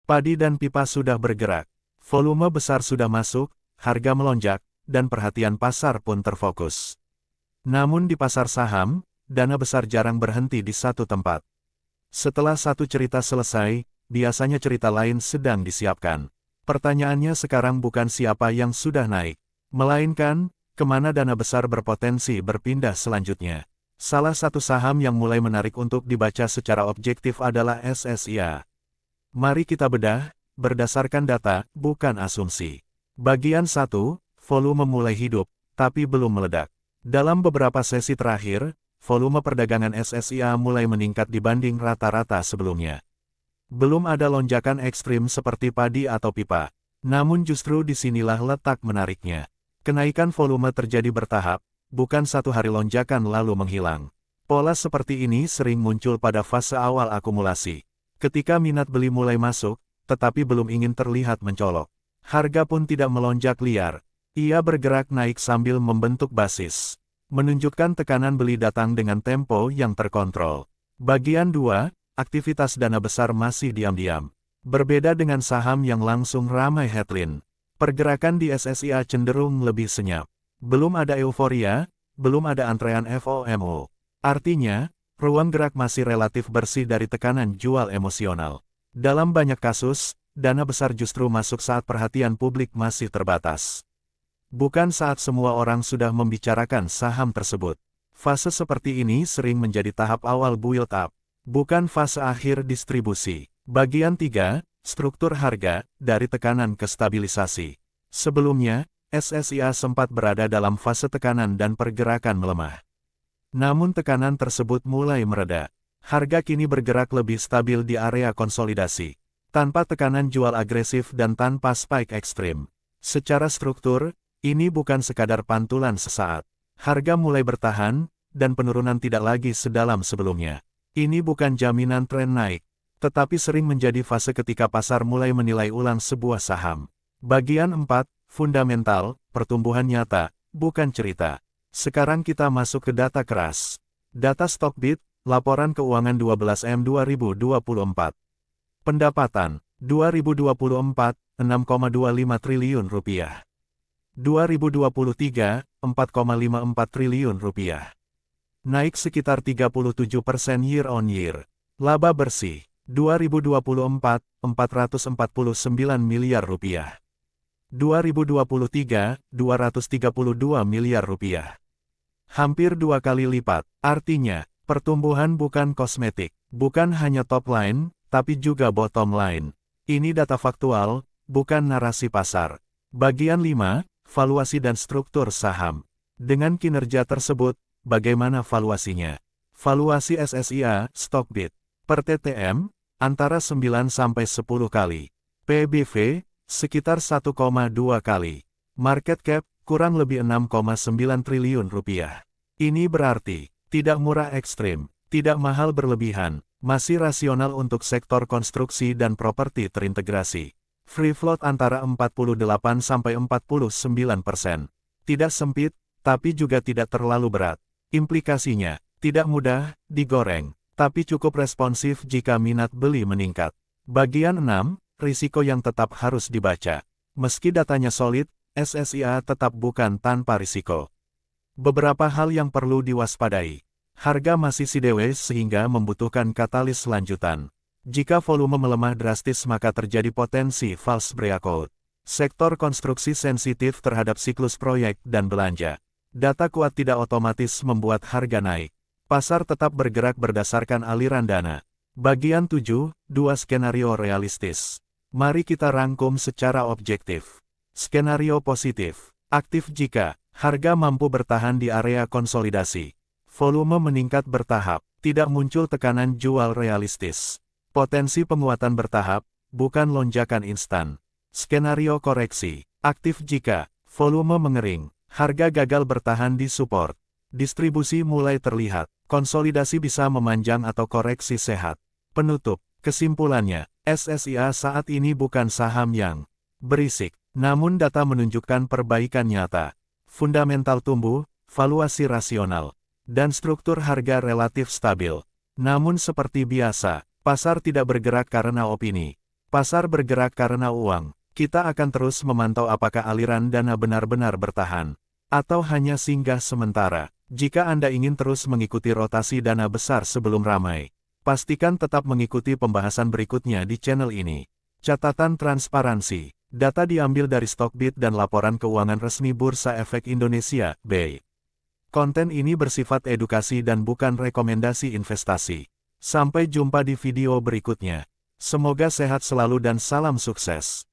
Padi dan pipa sudah bergerak. Volume besar sudah masuk, harga melonjak, dan perhatian pasar pun terfokus. Namun di pasar saham, dana besar jarang berhenti di satu tempat. Setelah satu cerita selesai, biasanya cerita lain sedang disiapkan. Pertanyaannya sekarang bukan siapa yang sudah naik, melainkan, kemana dana besar berpotensi berpindah selanjutnya. Salah satu saham yang mulai menarik untuk dibaca secara objektif adalah SSIA. Mari kita bedah, berdasarkan data, bukan asumsi. Bagian 1, volume mulai hidup, tapi belum meledak. Dalam beberapa sesi terakhir, volume perdagangan SSIA mulai meningkat dibanding rata-rata sebelumnya. Belum ada lonjakan ekstrim seperti padi atau pipa. Namun justru disinilah letak menariknya. Kenaikan volume terjadi bertahap, bukan satu hari lonjakan lalu menghilang. Pola seperti ini sering muncul pada fase awal akumulasi. Ketika minat beli mulai masuk, tetapi belum ingin terlihat mencolok. Harga pun tidak melonjak liar. Ia bergerak naik sambil membentuk basis. Menunjukkan tekanan beli datang dengan tempo yang terkontrol. Bagian 2, aktivitas dana besar masih diam-diam. Berbeda dengan saham yang langsung ramai headline. Pergerakan di SSIA cenderung lebih senyap. Belum ada euforia, belum ada antrean FOMO. Artinya, ruang gerak masih relatif bersih dari tekanan jual emosional. Dalam banyak kasus, dana besar justru masuk saat perhatian publik masih terbatas. Bukan saat semua orang sudah membicarakan saham tersebut. Fase seperti ini sering menjadi tahap awal build up, bukan fase akhir distribusi. Bagian 3, struktur harga, dari tekanan ke stabilisasi. Sebelumnya, SSIA sempat berada dalam fase tekanan dan pergerakan melemah. Namun tekanan tersebut mulai mereda. Harga kini bergerak lebih stabil di area konsolidasi, tanpa tekanan jual agresif dan tanpa spike ekstrim. Secara struktur, ini bukan sekadar pantulan sesaat. Harga mulai bertahan, dan penurunan tidak lagi sedalam sebelumnya. Ini bukan jaminan tren naik, tetapi sering menjadi fase ketika pasar mulai menilai ulang sebuah saham. Bagian 4, fundamental, pertumbuhan nyata, bukan cerita. Sekarang kita masuk ke data keras. Data Stockbit, laporan keuangan 12M 2024. Pendapatan, 2024, 6,25 triliun rupiah. 2023, 4,54 triliun rupiah. Naik sekitar 37% year on year. Laba bersih, 2024, 449 miliar rupiah. 2023, 232 miliar rupiah. Hampir 2 kali lipat. Artinya, pertumbuhan bukan kosmetik, bukan hanya top line, tapi juga bottom line. Ini data faktual, bukan narasi pasar. Bagian 5, valuasi dan struktur saham. Dengan kinerja tersebut, bagaimana valuasinya? Valuasi SSIA, Stockbit, per TTM, antara 9-10 kali. PBV, sekitar 1,2 kali. Market cap, kurang lebih 6,9 triliun rupiah. Ini berarti, tidak murah ekstrim, tidak mahal berlebihan, masih rasional untuk sektor konstruksi dan properti terintegrasi. Free float antara 48-49%. Tidak sempit, tapi juga tidak terlalu berat. Implikasinya, tidak mudah digoreng, tapi cukup responsif jika minat beli meningkat. Bagian 6, risiko yang tetap harus dibaca. Meski datanya solid, SSIA tetap bukan tanpa risiko. Beberapa hal yang perlu diwaspadai. Harga masih sideways sehingga membutuhkan katalis lanjutan. Jika volume melemah drastis maka terjadi potensi false breakout. Sektor konstruksi sensitif terhadap siklus proyek dan belanja. Data kuat tidak otomatis membuat harga naik. Pasar tetap bergerak berdasarkan aliran dana. Bagian 7, 2 skenario realistis. Mari kita rangkum secara objektif. Skenario positif. Aktif jika harga mampu bertahan di area konsolidasi. Volume meningkat bertahap, tidak muncul tekanan jual realistis. Potensi penguatan bertahap, bukan lonjakan instan. Skenario koreksi. Aktif jika volume mengering, harga gagal bertahan di support. Distribusi mulai terlihat, konsolidasi bisa memanjang atau koreksi sehat. Penutup, kesimpulannya, SSIA saat ini bukan saham yang berisik. Namun data menunjukkan perbaikan nyata. Fundamental tumbuh, valuasi rasional, dan struktur harga relatif stabil. Namun seperti biasa, pasar tidak bergerak karena opini. Pasar bergerak karena uang. Kita akan terus memantau apakah aliran dana benar-benar bertahan, atau hanya singgah sementara. Jika Anda ingin terus mengikuti rotasi dana besar sebelum ramai, pastikan tetap mengikuti pembahasan berikutnya di channel ini. Catatan transparansi. Data diambil dari Stockbit dan Laporan Keuangan Resmi Bursa Efek Indonesia, BEI. Konten ini bersifat edukasi dan bukan rekomendasi investasi. Sampai jumpa di video berikutnya. Semoga sehat selalu dan salam sukses.